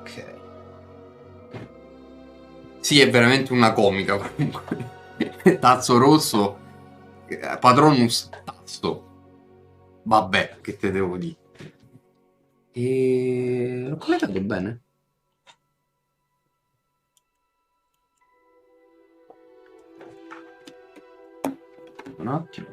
Ok. Sì, è veramente una comica comunque. Tazzo rosso. Patronus Tasso. Vabbè, che te devo dire. E... l'ho collegato bene? Un attimo.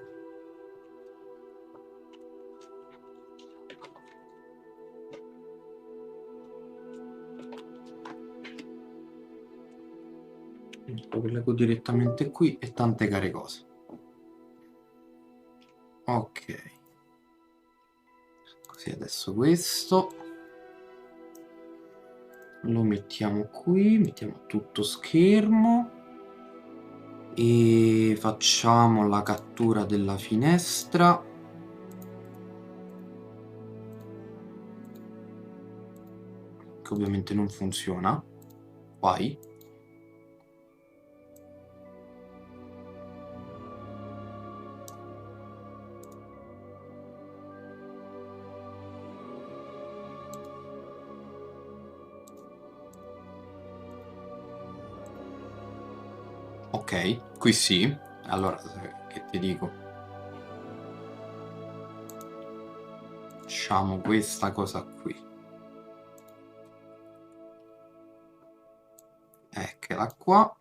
Lo collego direttamente qui e tante care cose. Ok. Così adesso questo lo mettiamo qui, mettiamo tutto schermo e facciamo la cattura della finestra. Che ovviamente non funziona. Vai. Ok, qui sì. Allora, che ti dico? Facciamo questa cosa qui. Eccola qua.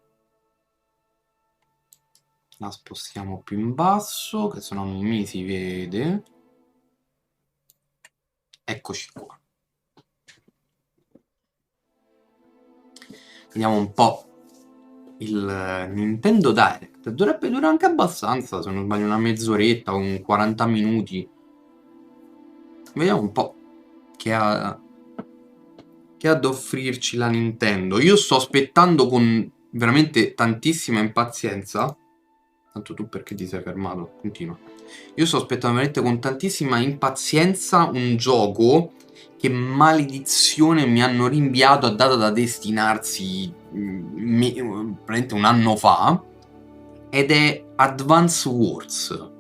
La spostiamo più in basso, che se no non mi si vede. Eccoci qua. Vediamo un po' il Nintendo Direct. Dovrebbe durare anche abbastanza, se non sbaglio una mezz'oretta o un 40 minuti. Vediamo un po' che ha da offrirci la Nintendo. Io sto aspettando con veramente tantissima impazienza. Tanto tu perché ti sei fermato? Continua. Io sto aspettando veramente con tantissima impazienza un gioco che maledizione mi hanno rinviato a data da destinarsi praticamente un anno fa, ed è Advance Wars.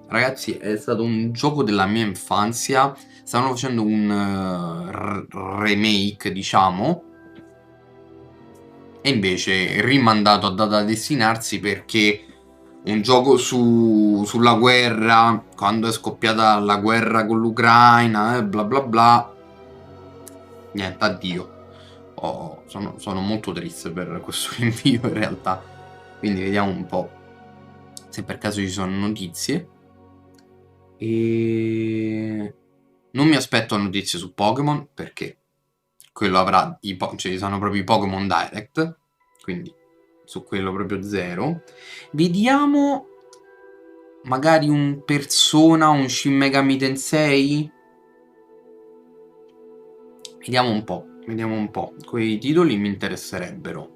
Ragazzi, è stato un gioco della mia infanzia. Stavano facendo un remake, diciamo, e invece rimandato a data da destinarsi perché un gioco sulla guerra, quando è scoppiata la guerra con l'Ucraina, bla bla bla, niente, addio. Sono molto triste per questo rinvio in realtà. Quindi vediamo un po' se per caso ci sono notizie. E non mi aspetto notizie su Pokémon perché quello avrà cioè ci sono proprio i Pokémon Direct, quindi su quello proprio zero. Vediamo magari un Persona, un Shin Megami Tensei. Vediamo un po'. Quei titoli mi interesserebbero.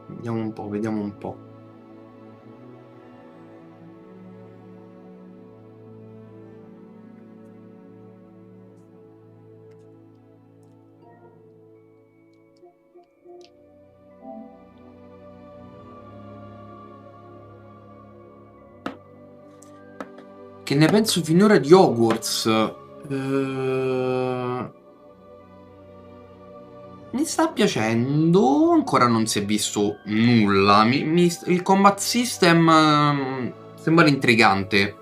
Vediamo un po', vediamo un po'. Che ne penso finora di Hogwarts? Mi sta piacendo, ancora non si è visto nulla. Il combat system sembra intrigante.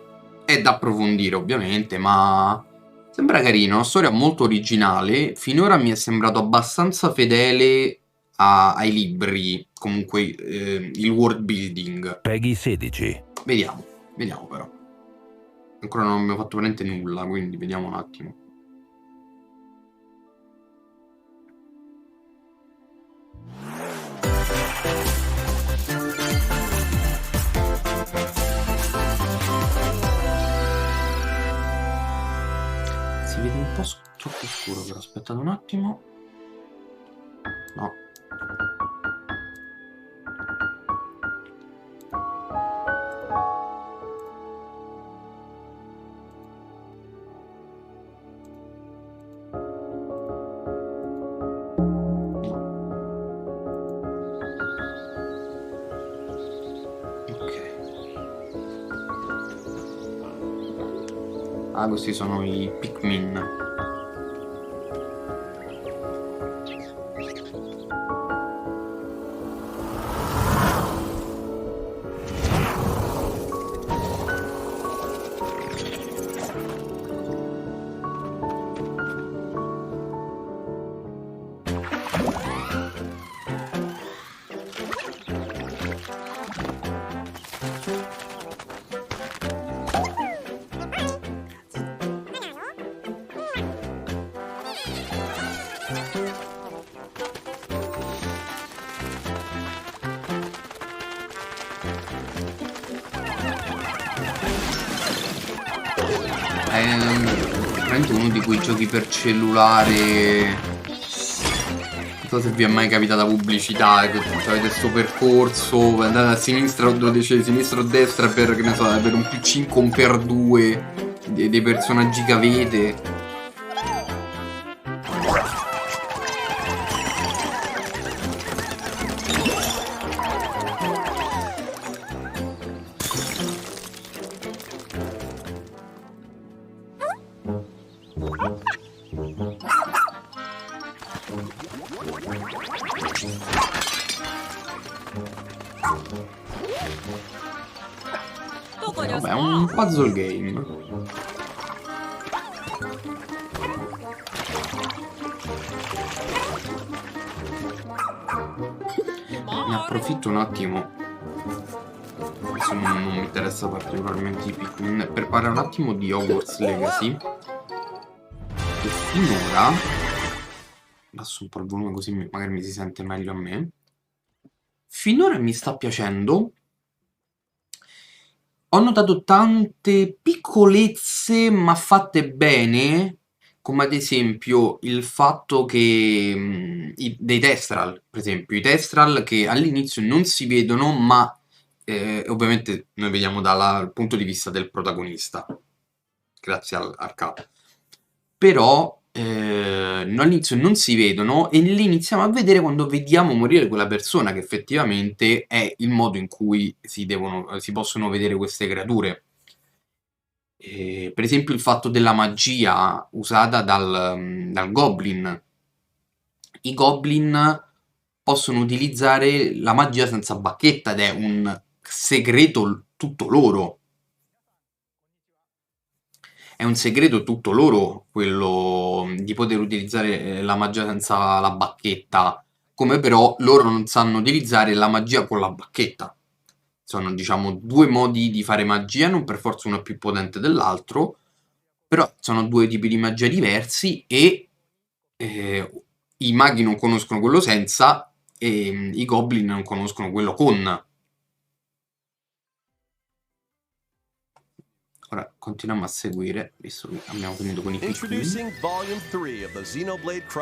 È da approfondire ovviamente, ma sembra carino. Una storia molto originale. Finora mi è sembrato abbastanza fedele ai libri, comunque il world building. Peggy 16. Vediamo però. Ancora non abbiamo fatto veramente nulla, quindi vediamo un attimo. Si vede un po' troppo scuro, però aspettate un attimo. No. Ah, questi sono i Pikmin. È veramente uno di quei giochi per cellulare. Non so se vi è mai capitata pubblicità, che avete questo percorso, andate a sinistra o dovete scegliere sinistra o destra per, che ne so, per un PC con per due dei personaggi che avete. Vabbè, è un puzzle game. Ne approfitto un attimo. Adesso non mi interessa particolarmente i Pikmin. Per parlare un attimo di Hogwarts Legacy. Che finora... Abbasso un po' il volume così magari mi si sente meglio a me. Finora mi sta piacendo. Ho notato tante piccolezze ma fatte bene, come ad esempio il fatto che dei Testral, per esempio, i Testral che all'inizio non si vedono, ma ovviamente noi vediamo dal punto di vista del protagonista, grazie al capo. Però all'inizio non si vedono e li iniziamo a vedere quando vediamo morire quella persona, che effettivamente è il modo in cui si possono vedere queste creature. Per esempio il fatto della magia usata dal Goblin. I Goblin possono utilizzare la magia senza bacchetta ed è un segreto tutto loro. È un segreto tutto loro quello di poter utilizzare la magia senza la bacchetta, come però loro non sanno utilizzare la magia con la bacchetta. Sono, diciamo, due modi di fare magia, non per forza uno è più potente dell'altro, però sono due tipi di magia diversi e i maghi non conoscono quello senza e i goblin non conoscono quello con. Ora continuiamo a seguire, visto che abbiamo finito con i Pikmin.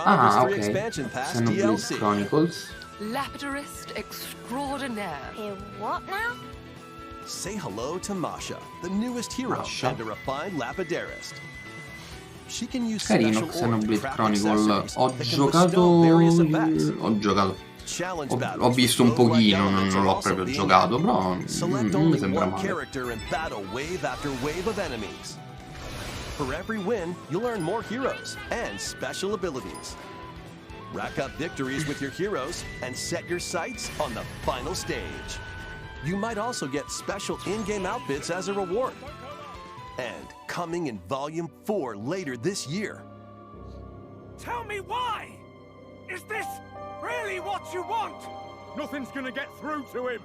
Ah, ok. Xenoblade Chronicles. Lapidarist extraordinaire. What now? Say hello to Masha, the newest hero Masha. and a refined lapidarist. She can use Carino special ore to Xenoblade craft Chronicle. accessories Ho that can giocato. bestow various effects. Ho giocato. Challenge Ho battles visto with un low pochino, rank non elements l'ho are also proprio being giocato, added. però Select non mi only sembra one male. character and battle wave after wave of enemies. For every win, you'll earn more heroes and special abilities. Rack up victories with your heroes and set your sights on the final stage. You might also get special in-game outfits as a reward. And coming in Volume 4 later this year. Tell me why! Is this really what you want? Nothing's gonna get through to him.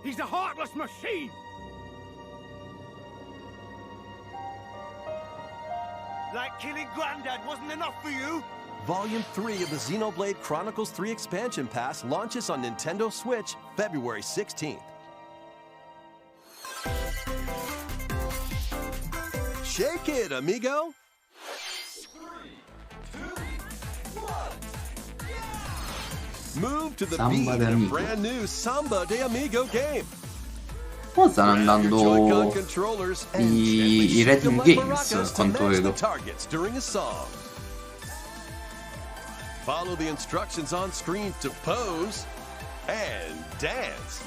He's a heartless machine. Like killing Granddad wasn't enough for you? Volume 3 of the Xenoblade Chronicles 3 Expansion Pass launches on Nintendo Switch February 16th. Shake it, amigo! Move to the Samba beat de in a Amigo. brand new Samba de Amigo game. Poi stanno Grab your Joy-Con andando controllers and i gently shake Rating them like Games, maracas to quanto match the vedo. targets during a song. Follow the instructions on screen to pose and dance.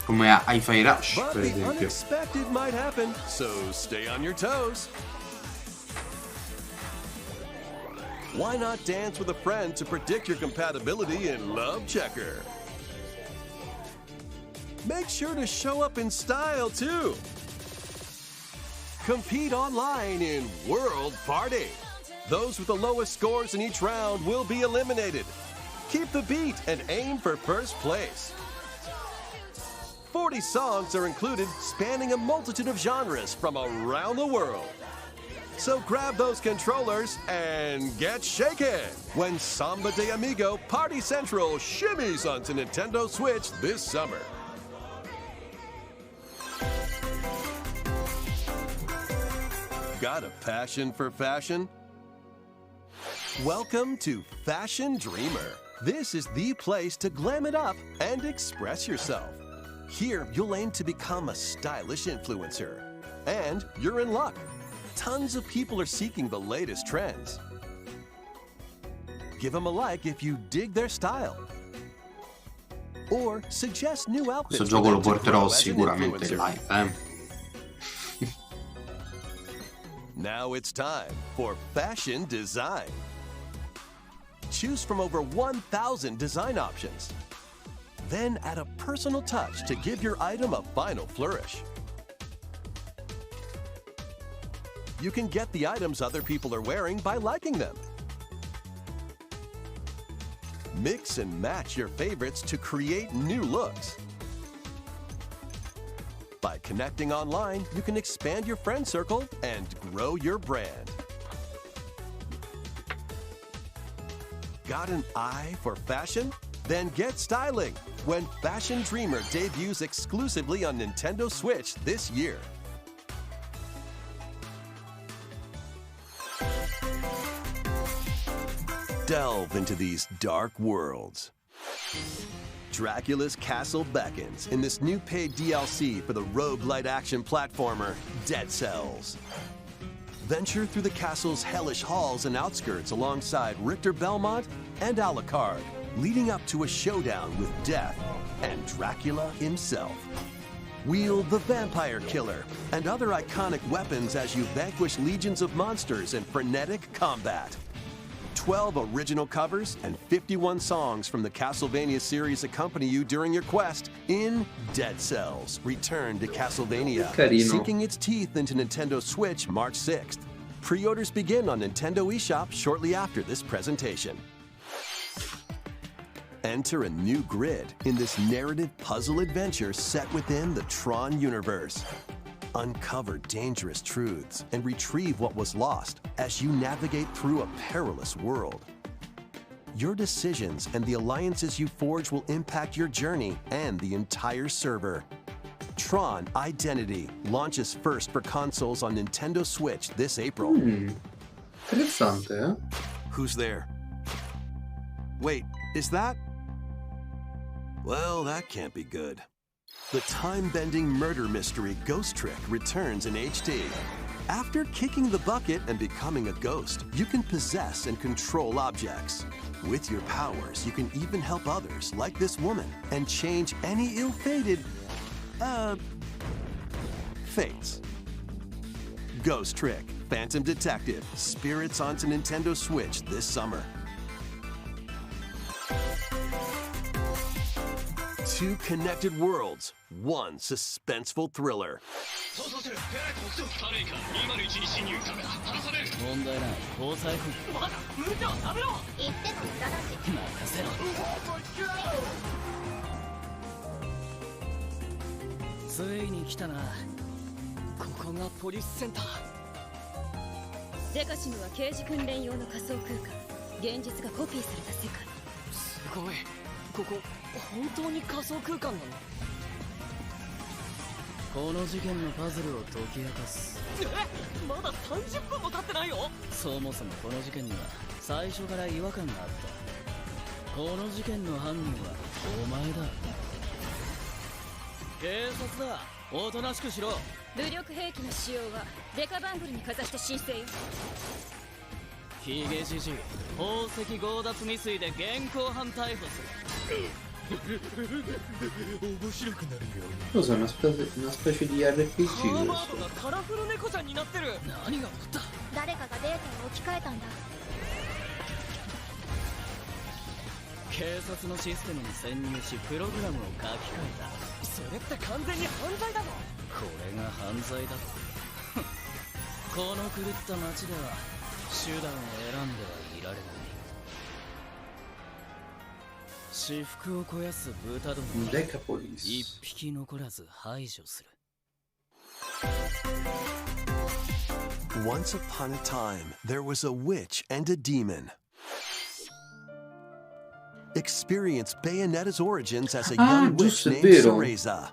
Come a Hi-Fi Rush, But per the esempio. unexpected might happen, so stay on your toes. Why not dance with a friend to predict your compatibility in Love Checker? Make sure to show up in style, too. Compete online in World Party. Those with the lowest scores in each round will be eliminated. Keep the beat and aim for first place. 40 songs are included, spanning a multitude of genres from around the world. So grab those controllers and get shaken when Samba de Amigo Party Central shimmies onto Nintendo Switch this summer. Got a passion for fashion? Welcome to Fashion Dreamer. This is the place to glam it up and express yourself. Here, you'll aim to become a stylish influencer. And you're in luck. Tons of people are seeking the latest trends. Give them a like if you dig their style. Or suggest new outfits. Questo gioco lo for them to porterò grow as an sicuramente in influencer. live, Now it's time for fashion design. Choose from over 1,000 design options. Then add a personal touch to give your item a final flourish. You can get the items other people are wearing by liking them. Mix and match your favorites to create new looks. By connecting online, you can expand your friend circle and grow your brand. Got an eye for fashion? Then get styling when Fashion Dreamer debuts exclusively on Nintendo Switch this year. Delve into these dark worlds. Dracula's castle beckons in this new paid DLC for the roguelite action platformer, Dead Cells. Venture through the castle's hellish halls and outskirts alongside Richter Belmont and Alucard, leading up to a showdown with Death and Dracula himself. Wield the Vampire Killer and other iconic weapons as you vanquish legions of monsters in frenetic combat. 12 original covers and 51 songs from the Castlevania series accompany you during your quest in Dead Cells: Return to Castlevania, Carino. sinking its teeth into Nintendo Switch March 6th. Pre-orders begin on Nintendo eShop shortly after this presentation. Enter a new grid in this narrative puzzle adventure set within the Tron universe. Uncover dangerous truths and retrieve what was lost as you navigate through a perilous world. Your decisions and the alliances you forge will impact your journey and the entire server. Tron Identity launches first for consoles on Nintendo Switch this April. Interessante, eh? Who's there? Wait, is that? Well, that can't be good. The time-bending murder mystery Ghost Trick returns in HD. After kicking the bucket and becoming a ghost, you can possess and control objects. With your powers, you can even help others, like this woman, and change any ill-fated, fates. Ghost Trick, Phantom Detective, Spirits onto Nintendo Switch this summer. Two connected worlds, one suspenseful thriller. 問題ない交際費まだ無茶を食べろ言ってた無駄だし任せろついに来たなここがポリスセンターデカシムは刑事訓練用の仮想空間現実がコピーされた世界すごいここ本当に仮想空間なのこの事件のパズルを解き明かすまだ30分も経ってないよそもそもこの事件には最初から違和感があったこの事件の犯人はお前だ警察だおとなしくしろ武力兵器の使用はデカバングルにかざして申請よヒゲじじい宝石強奪未遂で現行犯逮捕する面白くなるよ Cos'è una specie di RPG ハーバー questo? ドがカラフル猫ちゃんになってる何が起こった誰かがデータを置き換えたんだ警察のシステムに潜入しプログラムを書き換えた。それって完全に犯罪だぞ。これが犯罪だってこの狂った街では手段を選んではいられない。私腹を肥やす豚どもは一匹残らず排除する。 Once upon a time, there was a witch and a demon. Experience Bayonetta's origins as a young witch giusto, è named vero. Cereza.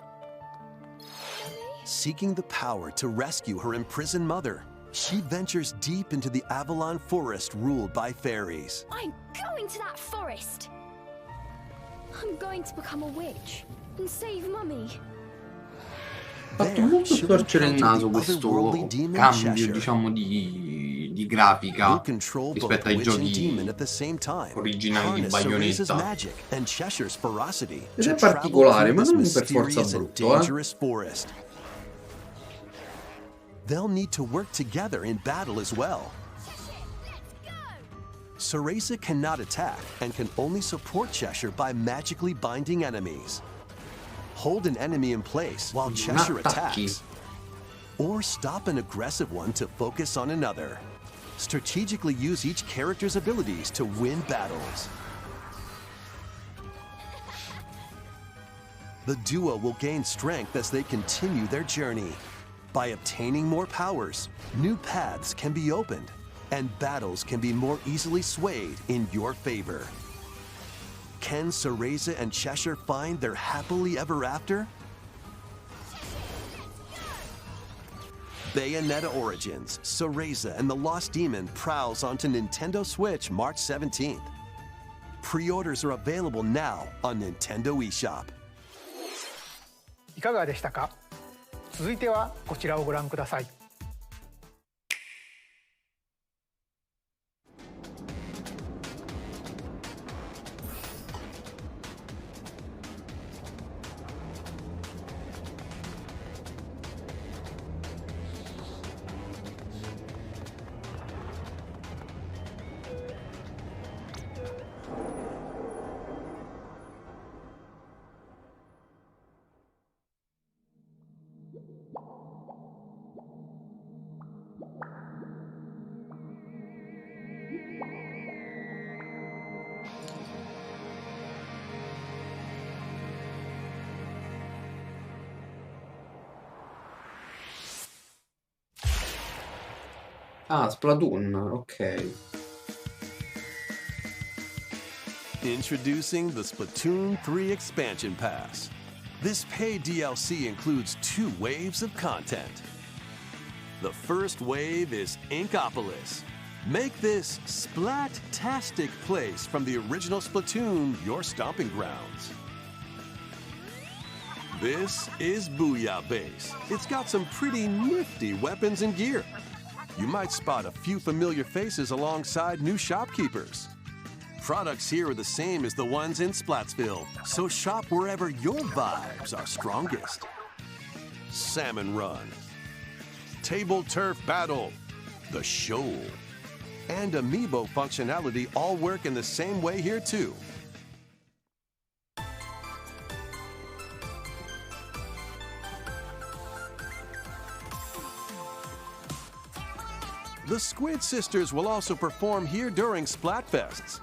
Seeking the power to rescue her imprisoned mother, she ventures deep into the Avalon forest ruled by fairies. I'm going to that forest. I'm going to become a witch and save Mummy. Ha fatto molto storcere il naso questo cambio, diciamo, di grafica rispetto ai giochi originali di Bayonetta. Ed è particolare, ma non per forza brutto, They'll need to work together in battle as well. Cereza cannot attack and can only support Cheshire by magically binding enemies. Hold an enemy in place while Cheshire attacks, or stop an aggressive one to focus on another. Strategically use each character's abilities to win battles. The duo will gain strength as they continue their journey. By obtaining more powers, new paths can be opened, and battles can be more easily swayed in your favor. Can Cereza and Cheshire find their happily ever after? Bayonetta Origins, Cereza and the Lost Demon prowls onto Nintendo Switch March 17th. Pre-orders are available now on Nintendo eShop. いかがでしたか。続いてはこちらをご覧ください。Ah, Splatoon, ok. Introducing the Splatoon 3 Expansion Pass. This paid DLC includes 2 waves of content. The first wave is Inkopolis. Make this splat-tastic place from the original Splatoon your stomping grounds. This is Booyah Base. It's got some pretty nifty weapons and gear. You might spot a few familiar faces alongside new shopkeepers. Products here are the same as the ones in Splatsville, so shop wherever your vibes are strongest. Salmon Run, Table Turf Battle, The Shoal, and Amiibo functionality all work in the same way here too. The Squid Sisters will also perform here during Splatfests.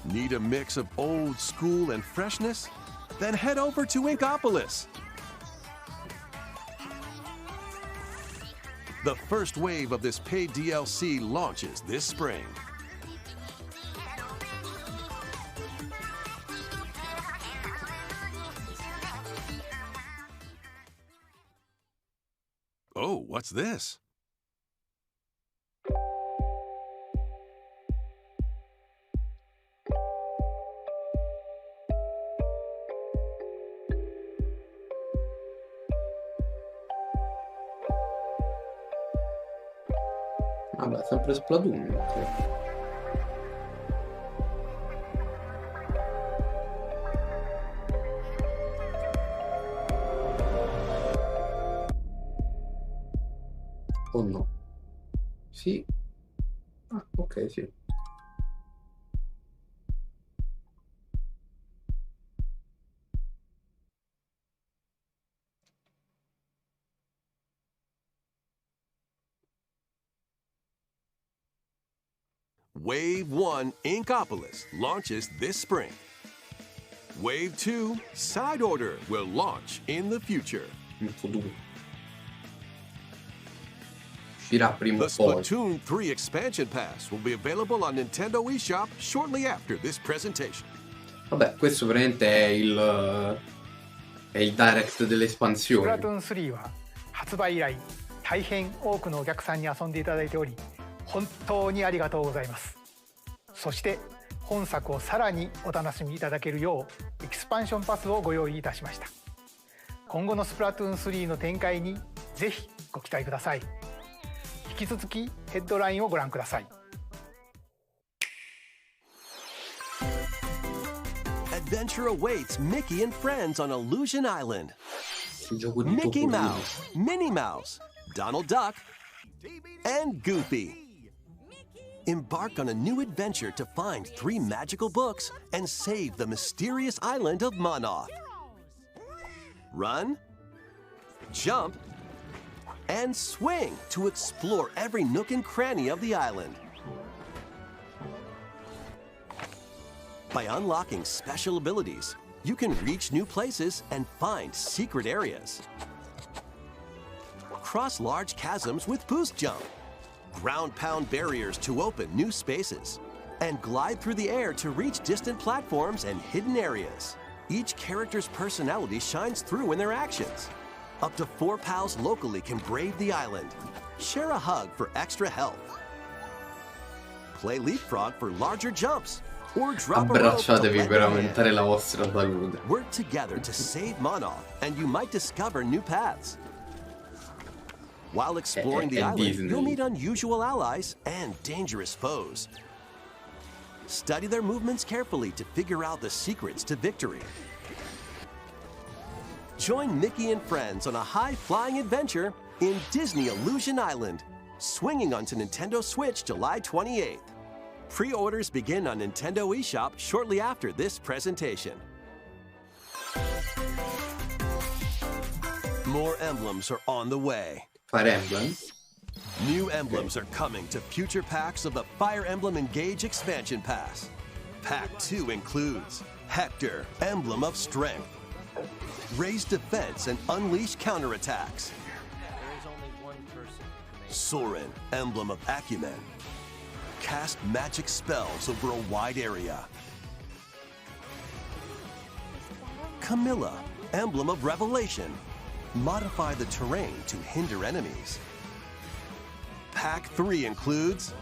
Need a mix of old school and freshness? Then head over to Inkopolis. The first wave of this paid DLC launches this spring. Oh, what's this? Vabbè, sempre Splatoon. Ok. Oh no. Sì. Ah, ok, sì. Wave 1 Inkopolis launches this spring. Wave 2 Side Order will launch in the future. In futuro. Uscirà prima The o poi. Splatoon 3 Expansion Pass will be available on Nintendo eShop shortly after this presentation. Vabbè, questo veramente è il direct delle スプラ espansioni. トゥーン3は発売以来大変多くのお客さんに遊んでいただいており本当にありがとうございます。そして本作をさらにお楽しみいただけるようエキスパンションパスをご用意いたしました。今後のスプラトゥーン3の展開にぜひご期待ください。引き続きヘッドラインをご覧ください。Adventure awaits Mickey and friends on Illusion Island. Il gioco di Mickey Topolino. Mouse, Minnie Mouse, Donald Duck, and Goofy. Embark on a new adventure to find 3 magical books and save the mysterious island of Monoth. Run, jump, and swing to explore every nook and cranny of the island. By unlocking special abilities, you can reach new places and find secret areas. Cross large chasms with boost jump. Ground pound barriers to open new spaces. And glide through the air to reach distant platforms and hidden areas. Each character's personality shines through in their actions. Up to 4 pals locally can brave the island. Share a hug for extra health. Play leapfrog for larger jumps. Or drop a rope to Abbracciatevi lend per a hand. aumentare la vostra salute. Work together to save Monoth, and you might discover new paths. While exploring the island, Disney. you'll meet unusual allies and dangerous foes. Study their movements carefully to figure out the secrets to victory. Join Mickey and friends on a high-flying adventure in Disney Illusion Island, swinging onto Nintendo Switch July 28th. Pre-orders begin on Nintendo eShop shortly after this presentation. More emblems are on the way. Fire Emblem. New emblems are coming to future packs of the Fire Emblem Engage Expansion Pass. Pack 2 includes Hector, Emblem of Strength, Raise Defense and Unleash Counterattacks, Soren, Emblem of Acumen, Cast magic spells over a wide area, Camilla, Emblem of Revelation, modify the terrain to hinder enemies. Pack 3 includes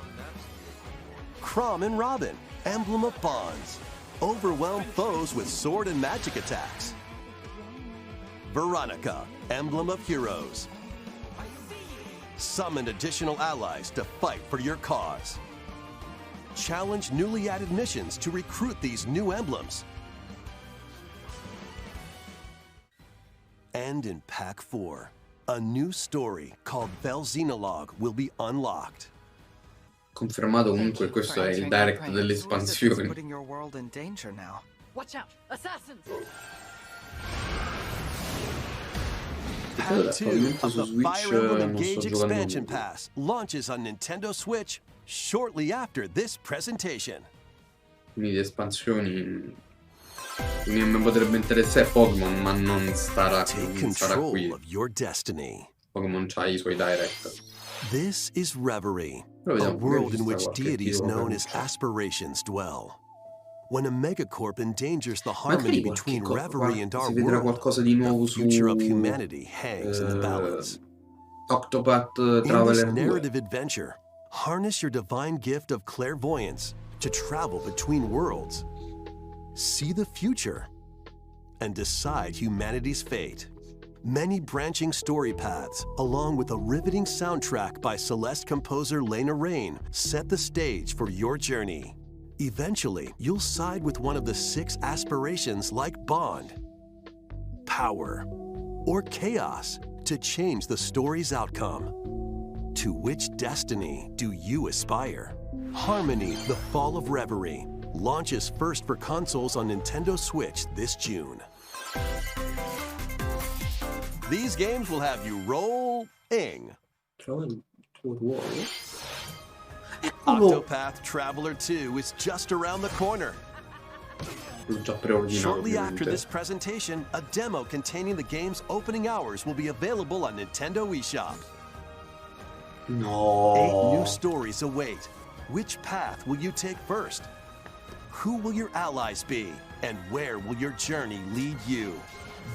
Crom and Robin, Emblem of Bonds, overwhelm foes with sword and magic attacks. Veronica, Emblem of Heroes, summon additional allies to fight for your cause. Challenge newly added missions to recruit these new emblems. And in Pack 4, a new story called Velxenologue will be unlocked. Confermato comunque questo è il direct delle espansioni. Putting your world in danger now. Watch out! Assassins! Pack 2 probabilmente of su the Switch Fire Emblem non sto Engage giocando Expansion molto. Pass launches on Nintendo Switch shortly after this presentation. Quindi di espansioni. Quindi mi potrebbe interessare Pokémon, ma non starà Take qui. control of your destiny. Pokémon c'ha i suoi direct. This is Reverie, Però a vediamo, world magari ci in sta which qualche deities titolo known che as non c'è. aspirations dwell. When a megacorp endangers the Magari harmony qualche between Reverie and our si vedrà world, qualcosa di nuovo the su future of humanity hangs in the balance. Octopath In this Traveler 2. narrative adventure, harness your divine gift of clairvoyance to travel between worlds, see the future, and decide humanity's fate. Many branching story paths, along with a riveting soundtrack by Celeste composer Lena Raine, set the stage for your journey. Eventually, you'll side with one of the 6 aspirations like Bond, Power, or Chaos to change the story's outcome. To which destiny do you aspire? Harmony, The Fall of Reverie, launches first for consoles on Nintendo Switch this June. These games will have you rolling. Trova il tuo ruolo. Octopath Traveler 2 is just around the corner. L'ho già preordinato, Shortly after ovviamente. this presentation, a demo containing the game's opening hours will be available on Nintendo eShop. 8 new No. stories await. Which path will you take first? Who will your allies be? And where will your journey lead you?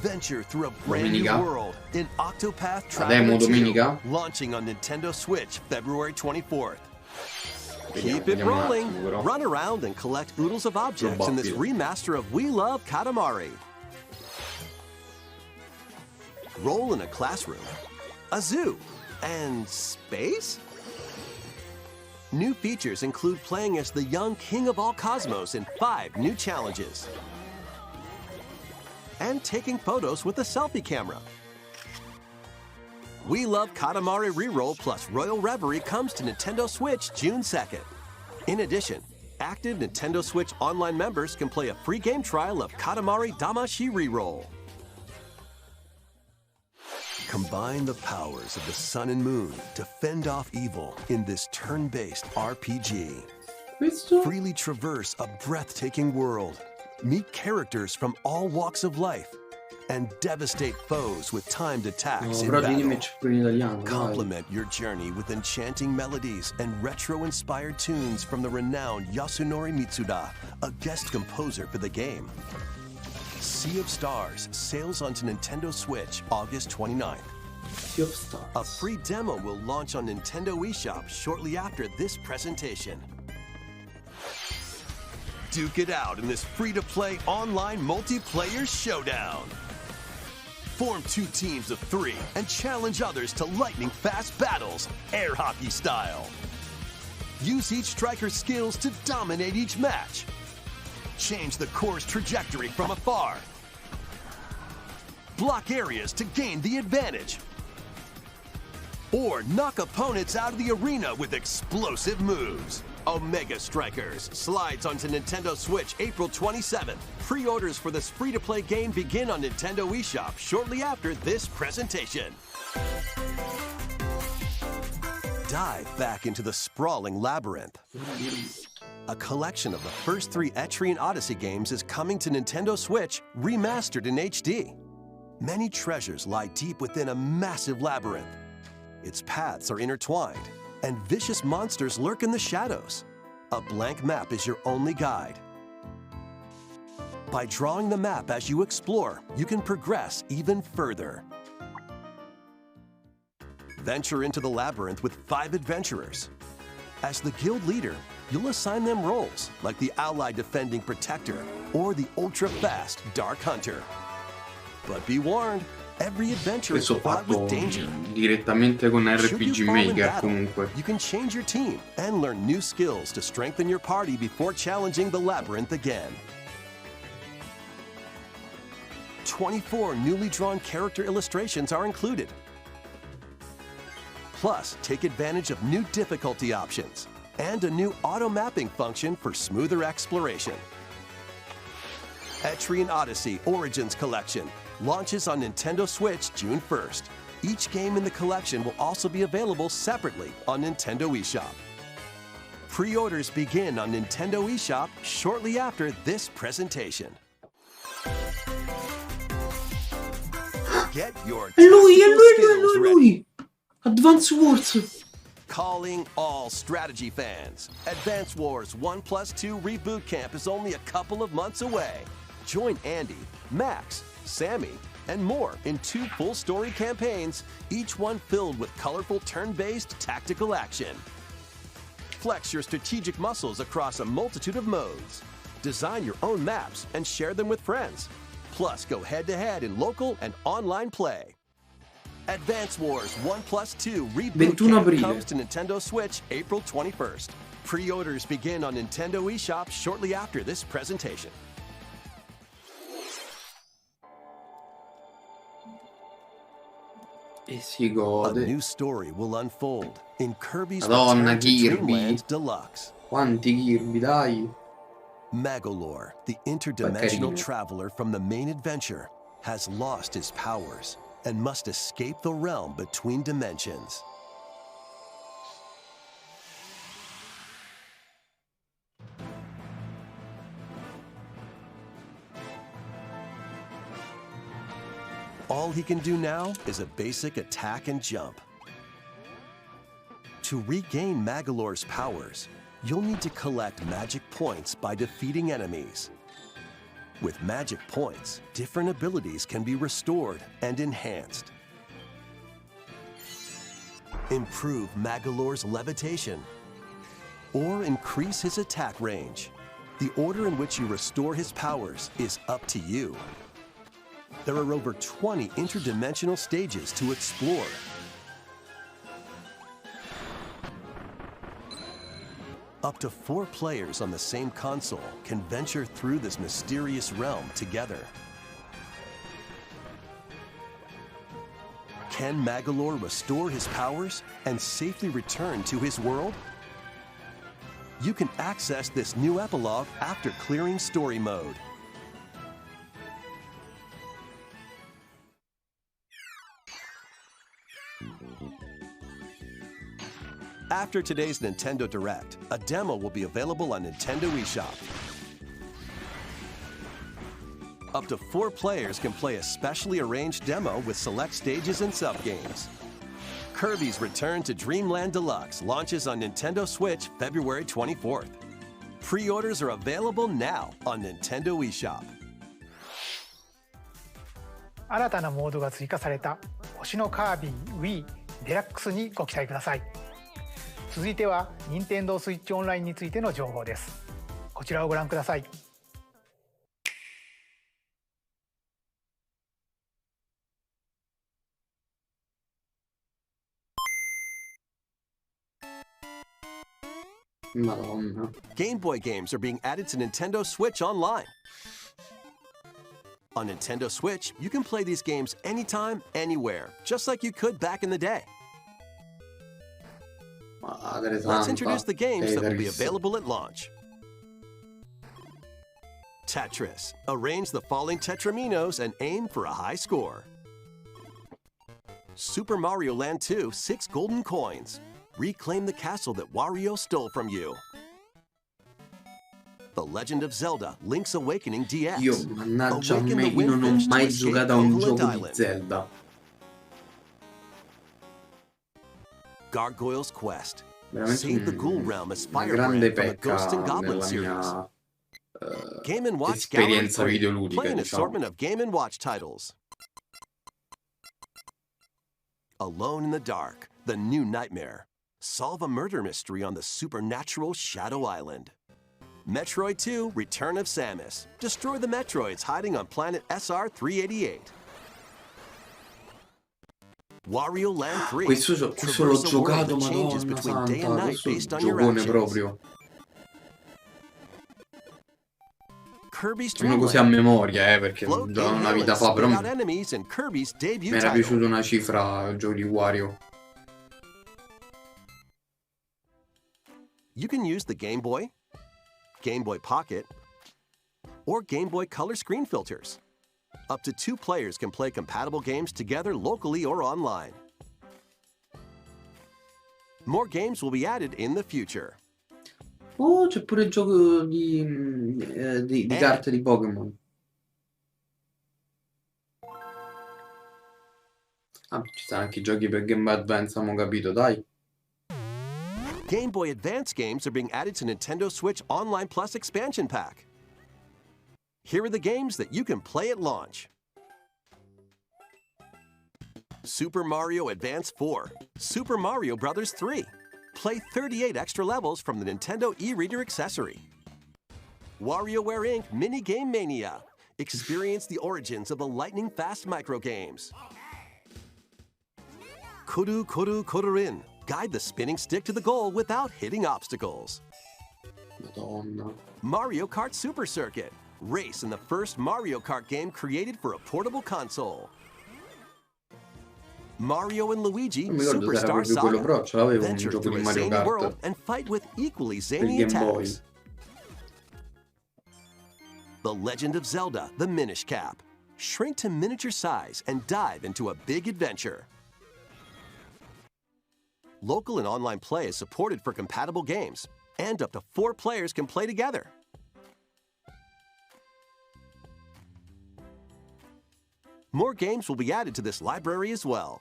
Venture through a brand new Domenica. world in Octopath La demo Traveler 2, domenica. launching on Nintendo Switch February 24th. Vediamo, Keep it vediamo un rolling. attimo, però. Run around and collect oodles of objects in this Probabile. remaster of We Love Katamari. Roll in a classroom, a zoo, and space? New features include playing as the young king of all cosmos in 5 new challenges. And taking photos with a selfie camera. We Love Katamari Reroll plus Royal Reverie comes to Nintendo Switch June 2nd. In addition, active Nintendo Switch Online members can play a free game trial of Katamari Damashi Reroll. Combine the powers of the sun and moon to fend off evil in this turn-based RPG. Questo? Freely traverse a breathtaking world, meet characters from all walks of life, and devastate foes with timed No, attacks in però battle. dimmi pure in italiano, dai. Complement your journey with enchanting melodies and retro-inspired tunes from the renowned Yasunori Mitsuda, a guest composer for the game. Sea of Stars sails onto Nintendo Switch August 29th. Sea of Stars. A free demo will launch on Nintendo eShop shortly after this presentation. Duke it out in this free-to-play online multiplayer showdown. Form 2 teams of 3 and challenge others to lightning-fast battles, air hockey style. Use each striker's skills to dominate each match. Change the course trajectory from afar. Block areas to gain the advantage. Or knock opponents out of the arena with explosive moves. Omega Strikers slides onto Nintendo Switch April 27th. Pre-orders for this free-to-play game begin on Nintendo eShop shortly after this presentation. Dive back into the sprawling labyrinth. A collection of the first 3 Etrian Odyssey games is coming to Nintendo Switch, remastered in HD. Many treasures lie deep within a massive labyrinth. Its paths are intertwined, and vicious monsters lurk in the shadows. A blank map is your only guide. By drawing the map as you explore, you can progress even further. Venture into the labyrinth with 5 adventurers. As the guild leader, you'll assign them roles, like the ally defending protector or the ultra-fast dark hunter. But be warned, every adventure is Questo fraught fatto with danger. direttamente con Should you RPG fall in Maker, battle, comunque. you can change your team and learn new skills to strengthen your party before challenging the labyrinth again. 24 newly drawn character illustrations are included. Plus, take advantage of new difficulty options and a new auto-mapping function for smoother exploration. Etrian Odyssey Origins Collection launches on Nintendo Switch June 1st. Each game in the collection will also be available separately on Nintendo eShop. Pre-orders begin on Nintendo eShop shortly after this presentation. Get your È lui, è tactical lui, è skills lui, è ready. lui! Advance Wars! Calling all strategy fans. Advance Wars 1+2 Reboot Camp is only a couple of months away. Join Andy, Max, Sammy, and more in 2 full story campaigns, each one filled with colorful turn-based tactical action. Flex your strategic muscles across a multitude of modes. Design your own maps and share them with friends. Plus, go head-to-head in local and online play. Advance Wars 1+2 Reboot 21 Camp aprile. comes to Nintendo Switch April 21st. Pre-orders begin on Nintendo eShop shortly after this presentation. E si A gode. new story will unfold in Kirby's Madonna, Return to Kirby. Dreamland Deluxe. Quanti Kirby, dai! Magolor, the interdimensional carino. traveler from the main adventure, has lost his powers and must escape the realm between dimensions. All he can do now is a basic attack and jump. To regain Magolor's powers, you'll need to collect magic points by defeating enemies. With magic points, different abilities can be restored and enhanced. Improve Magolor's levitation, or increase his attack range. The order in which you restore his powers is up to you. There are over 20 interdimensional stages to explore. Up to 4 players on the same console can venture through this mysterious realm together. Can Magolor restore his powers and safely return to his world? You can access this new epilogue after clearing story mode. After today's Nintendo Direct, a demo will be available on Nintendo eShop. Up to 4 players can play a specially arranged demo with select stages and sub-games. Kirby's Return to Dreamland Deluxe launches on Nintendo Switch February 24th. Pre-orders are available now on Nintendo eShop. 新たなモードが追加された星のカービィ Wii デラックスにご期待ください。続いては任天堂スイッチオンラインについての情報です。こちらをご覧ください。Madonna. Game Boy games are being added to Nintendo Switch Online. On Nintendo Switch, you can play these games anytime, anywhere, just like you could back in the day. Let's introduce the games that will be available at launch. Tetris. Arrange the falling Tetraminos and aim for a high score. Super Mario Land 2, 6 golden coins. Reclaim the castle that Wario stole from you. The Legend of Zelda, Link's Awakening DX. Io, mannaggia a me, io non ho mai giocato a un gioco di Zelda. Gargoyle's Quest. Veramente Save the Ghoul Realm as Fire Brand from the Ghosts and Goblins series. Game & Watch Gallery esperienza 3. videoludica, Play an diciamo. assortment of Game & Watch titles. Alone in the Dark, The New Nightmare. Solve a murder mystery on the supernatural Shadow Island. Metroid 2, Return of Samus. Destroy the Metroids hiding on planet SR-388. Wario Land 3. Questo l'ho Traverse a world giocato, that changes madonna between day and santa, night questo based on your giocone actions. proprio. Kirby's Sono Dream così a Land. memoria, perché Float già una in vita Halo fa, and però spit out mi enemies in Kirby's debut era title. piaciuta una cifra il gioco di Wario. You can use the Game Boy Pocket, or Game Boy Color screen filters. Up to 2 players can play compatible games together locally or online. More games will be added in the future. Oh, c'è pure il gioco di carte di Pokémon. Ah, ci stanno anche i giochi per Game Boy Advance, abbiamo capito, dai. Game Boy Advance games are being added to Nintendo Switch Online Plus expansion pack. Here are the games that you can play at launch. Super Mario Advance 4, Super Mario Bros. 3. Play 38 extra levels from the Nintendo e-reader accessory. WarioWare Inc. Mini Game Mania. Experience the origins of the lightning-fast microgames. Kuru Kuru Kururin. Guide the spinning stick to the goal without hitting obstacles. Madonna. Mario Kart Super Circuit. Race in the first Mario Kart game created for a portable console. Mario and Luigi Non mi ricordo se era Superstar proprio quello, Saga. però ce l'avevo un Venture gioco through di a Mario zany world Kart and fight with equally per zany il Game Boy. attacks. The Legend of Zelda, The Minish Cap. Shrink to miniature size and dive into a big adventure. Local and online play is supported for compatible games, and up to 4 players can play together. more games will be added to this library as well.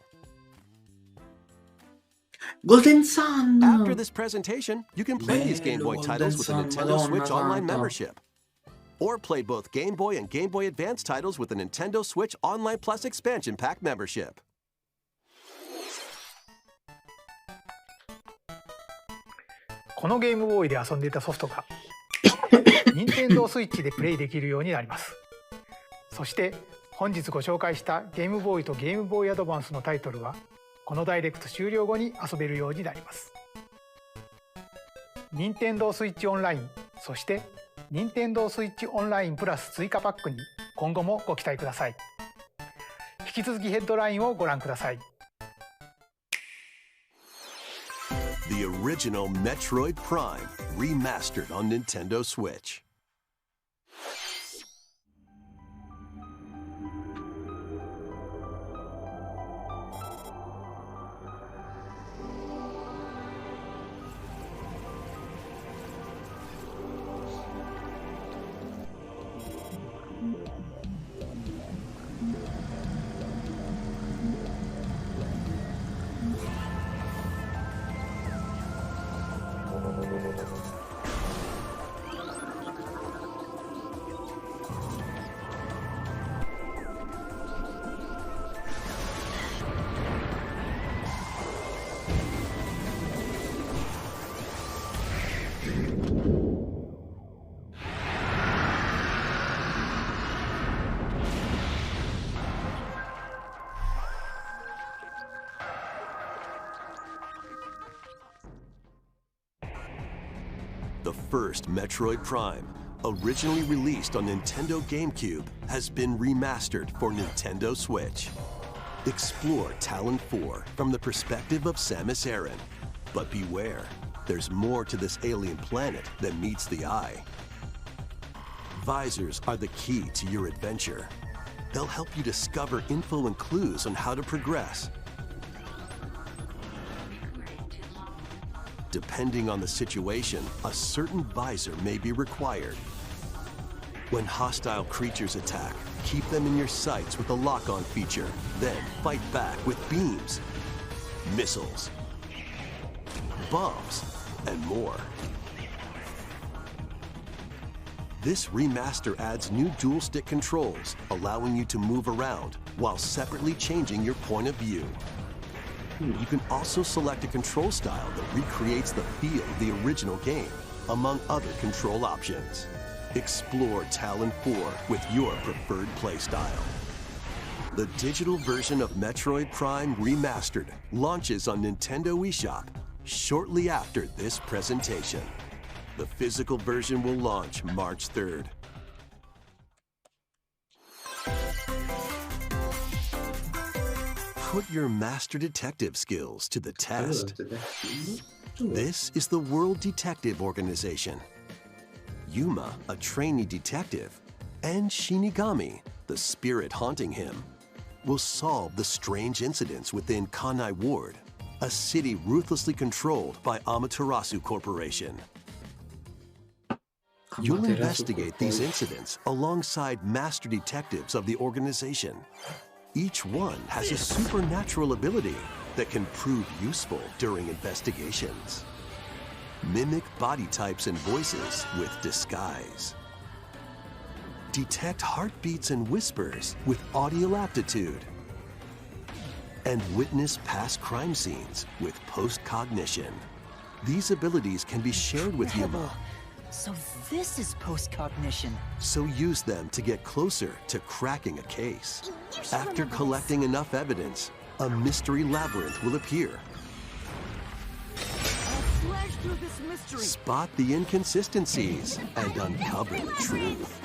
Golden Sun! After this presentation, you can play these Game Boy Bello, titles with a Golden Sun, Nintendo Switch Madonna Online santa. membership. Or play both Game Boy and Game Boy Advance titles with a Nintendo Switch Online Plus Expansion Pack membership. このゲームボーイで遊んでいたソフトが任天堂スイッチでプレイできるようになります。そして本日ご紹介したゲームボーイとゲームボーイアドバンスのタイトルはこのダイレクト終了後に遊べるようになります。任天堂スイッチオンライン、そして任天堂スイッチオンラインプラス追加パックに今後もご期待ください。引き続きヘッドラインをご覧ください。The original Metroid Prime remastered on Nintendo Switch. The first Metroid Prime, originally released on Nintendo GameCube, has been remastered for Nintendo Switch. Explore Talon 4 from the perspective of Samus Aran. But beware, there's more to this alien planet than meets the eye. Visors are the key to your adventure. They'll help you discover info and clues on how to progress. Depending on the situation, a certain visor may be required. When hostile creatures attack, keep them in your sights with a lock-on feature. Then fight back with beams, missiles, bombs, and more. This remaster adds new dual-stick controls, allowing you to move around while separately changing your point of view. You can also select a control style that recreates the feel of the original game, among other control options. Explore Talon 4 with your preferred playstyle. The digital version of Metroid Prime Remastered launches on Nintendo eShop shortly after this presentation. The physical version will launch March 3rd. Put your master detective skills to the test. This is the World Detective Organization. Yuma, a trainee detective, and Shinigami, the spirit haunting him, will solve the strange incidents within Kanai Ward, a city ruthlessly controlled by Amaterasu Corporation. You'll investigate these incidents alongside master detectives of the organization. Each one has a supernatural ability that can prove useful during investigations. Mimic body types and voices with disguise. Detect heartbeats and whispers with audio aptitude. And witness past crime scenes with post-cognition. These abilities can be shared with Yuma. So this is post-cognition. So use them to get closer to cracking a case. After collecting enough evidence, a mystery labyrinth will appear. Spot the inconsistencies and uncover the truth.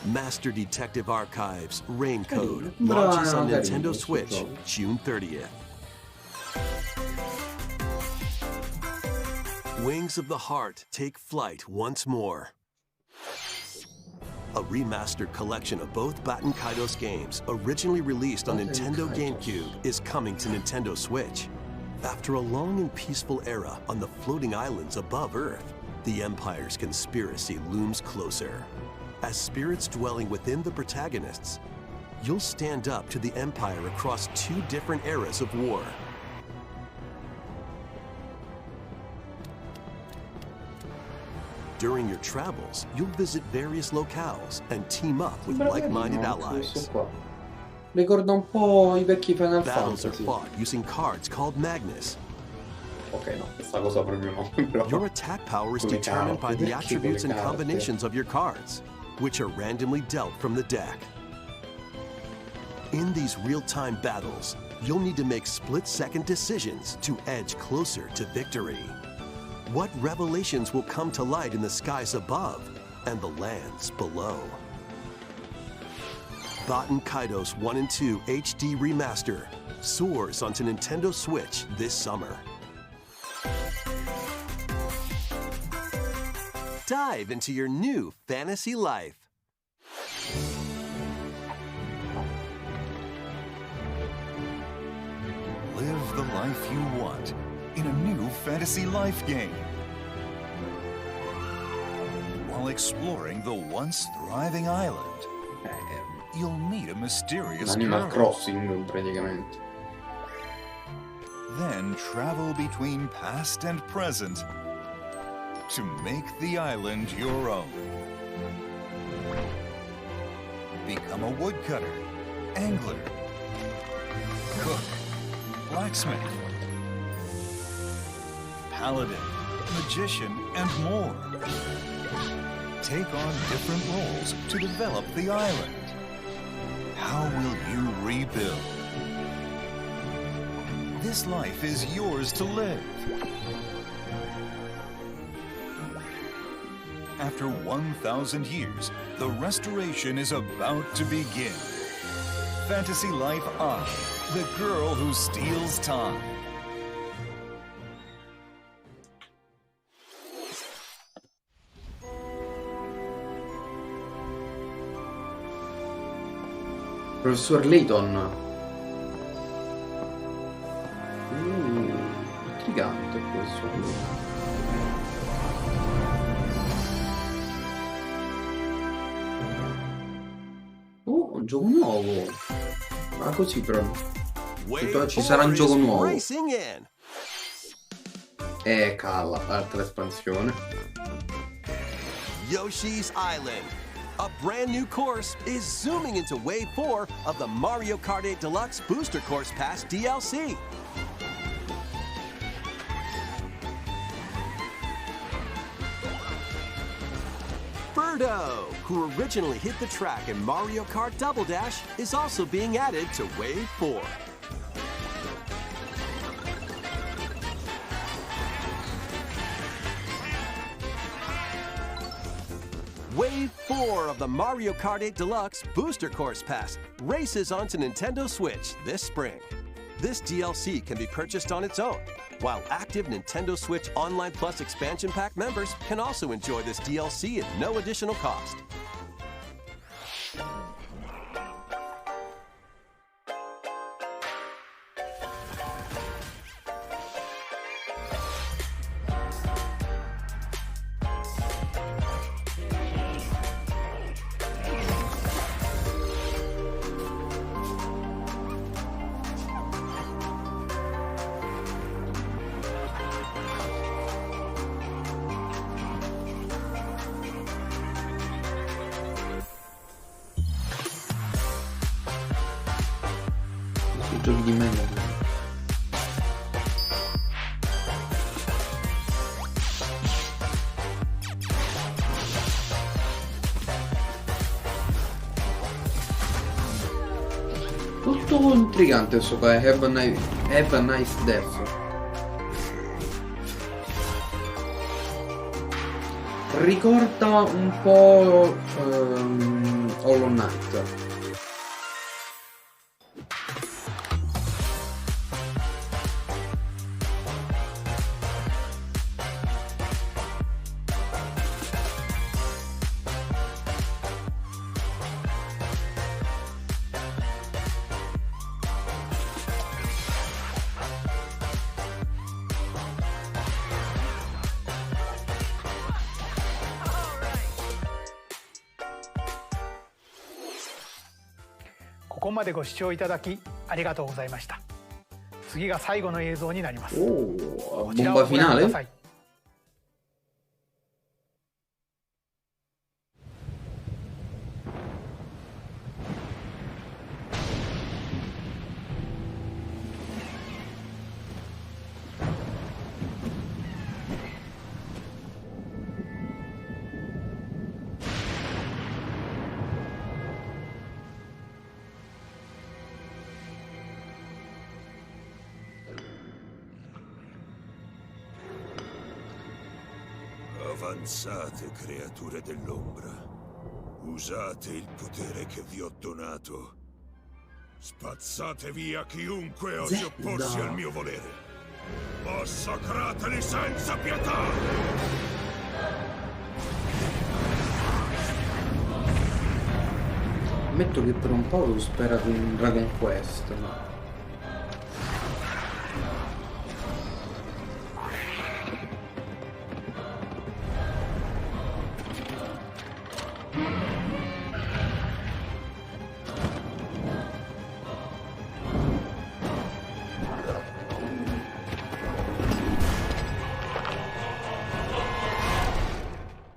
Master Detective Archives Rain Code launches on Nintendo Switch June 30th. Wings of the Heart take flight once more. A remastered collection of both Baten Kaitos games, originally released on Nintendo GameCube, is coming to Nintendo Switch. After a long and peaceful era on the floating islands above Earth, the Empire's conspiracy looms closer. As spirits dwelling within the protagonists, you'll stand up to the Empire across 2 different eras of war. During your travels, you'll visit various locales and team up with like-minded allies. Ricorda un po' i vecchi Final Battles are Fantasy. fought using cards called Magnus. Ok, no, questa cosa proprio no. Però... Your attack power is Con le determined by carte, the attributes con and le carte. combinations of your cards, which are randomly dealt from the deck. In these real-time battles, you'll need to make split-second decisions to edge closer to victory. What revelations will come to light in the skies above and the lands below? Baten Kaitos 1 and 2 HD Remaster soars onto Nintendo Switch this summer. Dive into your new fantasy life. Live the life you want in a new fantasy life game, while exploring the once thriving island. You'll meet a mysterious Animal girl. Crossing praticamente. Then travel between past and present to make the island your own. Become a woodcutter, angler, cook, blacksmith, paladin, magician, and more. Take on different roles to develop the island. How will you rebuild? This life is yours to live. After 1,000 years, the restoration is about to begin. Fantasy Life I, the girl who steals time. Professor Layton. Intrigante il professor Layton. Un gioco nuovo. Ma così però. Ci sarà un gioco nuovo. Calla, altra espansione. Yoshi's Island. A brand new course is zooming into Wave 4 of the Mario Kart 8 Deluxe Booster Course Pass DLC. Birdo, who originally hit the track in Mario Kart Double Dash, is also being added to Wave 4. Wave 4 of the Mario Kart 8 Deluxe Booster Course Pass races onto Nintendo Switch this spring. This DLC can be purchased on its own, while active Nintendo Switch Online Plus Expansion Pack members can also enjoy this DLC at no additional cost. Giochi di merda. Tutto intrigante questo qua, Have a Nice Death. Ricorda un po' Hollow Knight. こまでご視聴いただきありがとうございました。次が最後の映像になります。 Oh, こちらを bomba ご覧くだ finale? さい。Avanzate, creature dell'ombra. Usate il potere che vi ho donato. Spazzate via chiunque osi opporsi al mio volere. Massacrateli senza pietà! Ammetto che per un po' avevo sperato in Dragon Quest, ma...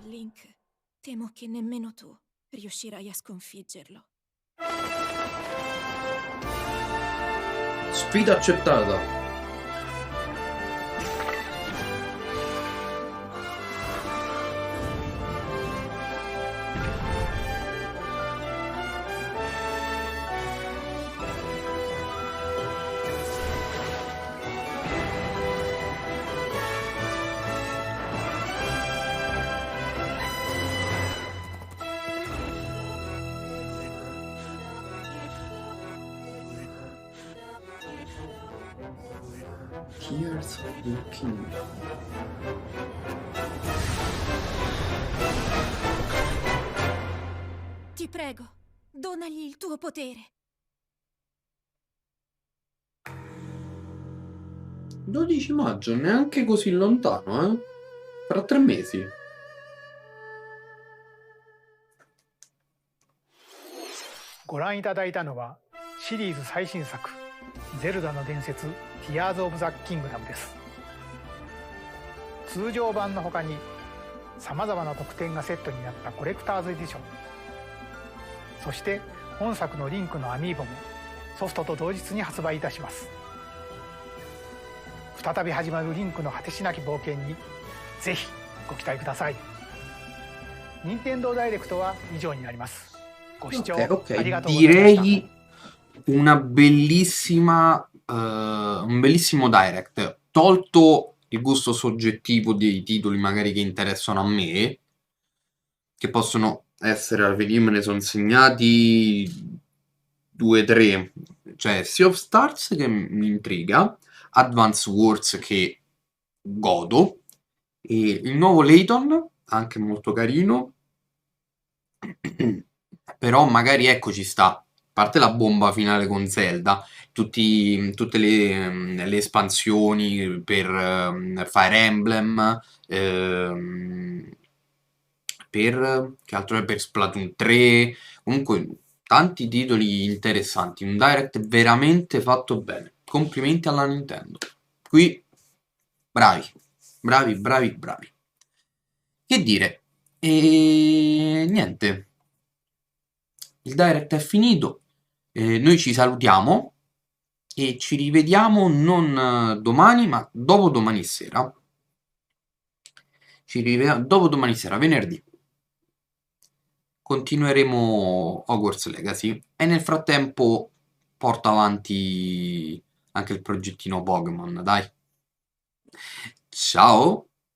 Link, temo che nemmeno tu riuscirai a sconfiggerlo. Sfida accettata. Tears of the Kingdom. Ti prego, donagli il tuo potere. 12 maggio, neanche così lontano, eh? Fra 3 mesi. ご覧いただいたのはシリーズ最新作「ゼルダの伝説ティアーズ・オブ・ザ・キングダム」です。通常版の他にさまざまな特典がセットになったコレクターズエディション、そして本作のリンクのアミーボもソフトと同日に発売いたします。再び始まるリンクの果てしなき冒険にぜひご期待ください。任天堂ダイレクトは以上になります。ご視聴ありがとうございました。 Direi una bellissima, un bellissimo direct. Tolto il gusto soggettivo dei titoli magari che interessano a me, che possono essere, alla fine me ne sono segnati 2-3, cioè Sea of Stars che mi intriga, Advance Wars che godo, e il nuovo Layton anche molto carino. Però magari ecco ci sta, a parte la bomba finale con Zelda, tutte le espansioni per Fire Emblem, che altro è, per Splatoon 3, comunque tanti titoli interessanti, un direct veramente fatto bene, complimenti alla Nintendo, qui bravi, bravi, bravi, bravi. Che dire, e niente. Il direct è finito, noi ci salutiamo e ci rivediamo non domani ma dopodomani sera. Ci rivediamo dopodomani sera, venerdì. Continueremo Hogwarts Legacy e nel frattempo porto avanti anche il progettino Pokémon, dai. Ciao!